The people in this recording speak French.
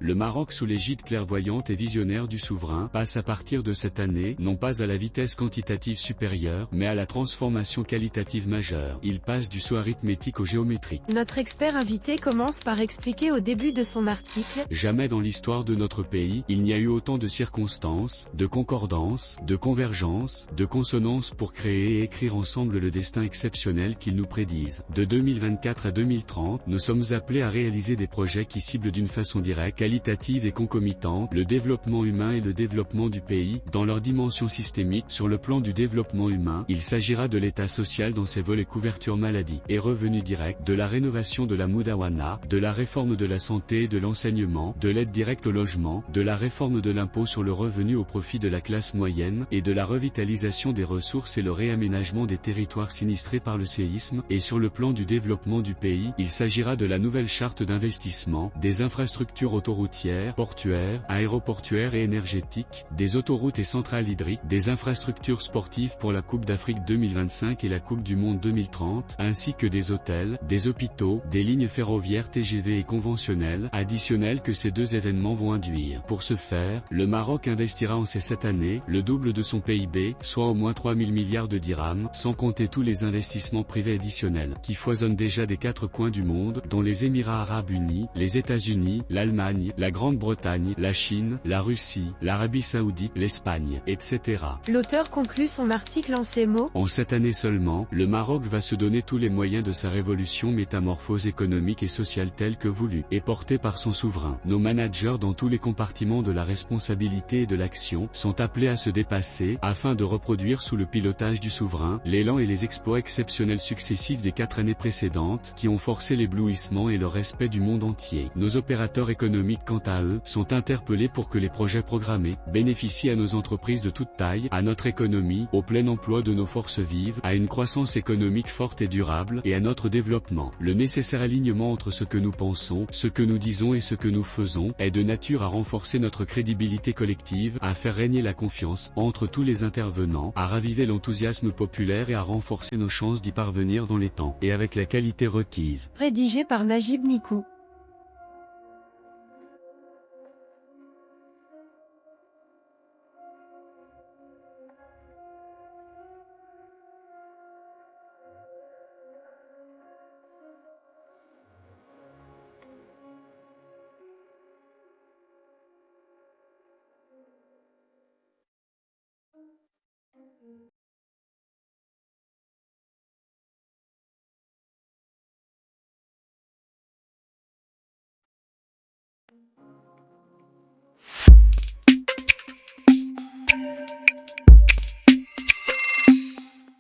Le Maroc sous l'égide clairvoyante et visionnaire du souverain passe à partir de cette année, non pas à la vitesse quantitative supérieure, mais à la transformation qualitative majeure. Il passe du saut arithmétique au géométrique. Notre expert invité commence par expliquer au début de son article: Jamais dans l'histoire de notre pays, il n'y a eu autant de circonstances, de concordances, de convergences, de consonances pour créer et écrire ensemble le destin exceptionnel qu'ils nous prédisent. De 2024 à 2030, nous sommes appelés à réaliser des projets qui ciblent d'une façon directe, qualitative et concomitante, le développement humain et le développement du pays, dans leur dimension systémique. Sur le plan du développement humain, il s'agira de l'état social dans ses volets couverture maladie et revenus directs, de la rénovation de la Moudawana, de la réforme de la santé et de l'enseignement, de l'aide directe au logement, de la réforme de l'impôt sur le revenu au profit de la classe moyenne, et de la revitalisation des ressources et le réaménagement des territoires sinistrés par le séisme. Et sur le plan du développement du pays, il s'agira de la nouvelle charte d'investissement, des infrastructures autoroutières, portuaires, aéroportuaires et énergétiques, des autoroutes et centrales hydriques, des infrastructures sportives pour la Coupe d'Afrique 2025 et la Coupe du Monde 2030, ainsi que des hôtels, des hôpitaux, des lignes ferroviaires TGV et conventionnelles, additionnelles que ces deux événements vont induire. Pour ce faire, le Maroc investira en cette année, le double de son PIB, soit au moins 3 000 milliards de dirhams, sans compter tous les investissements privés additionnels, qui foisonnent déjà des 4 coins du monde, dont les Émirats Arabes Unis, les États-Unis, l'Allemagne, la Grande-Bretagne, la Chine, la Russie, l'Arabie Saoudite, l'Espagne, etc. L'auteur conclut son article en ces mots: En cette année seulement, le Maroc va se donner tous les moyens de sa révolution métamorphose économique et sociale telle que voulue, et portée par son souverain. Nos managers dans tous les compartiments de la responsabilité et de l'action, sont appelés à se dépasser, afin de reproduire sous le pilotage du souverain, l'élan et les exploits exceptionnels successifs des 4 années précédentes, qui ont forcé l'éblouissement et le respect du monde entier. Nos opérateurs économiques quant à eux, sont interpellés pour que les projets programmés, bénéficient à nos entreprises de toute taille, à notre économie, au plein emploi de nos forces vives, à une croissance économique forte et durable, et à notre développement. Le nécessaire alignement entre ce que nous pensons, ce que nous disons et ce que nous faisons, est de nature à renforcer notre crédibilité collective, à faire régner la confiance, entre tous les intervenants, à raviver l'enthousiasme populaire et à renforcer nos chances d'y parvenir dans les temps, et avec la qualité requise. Rédigé par Najib Nikou.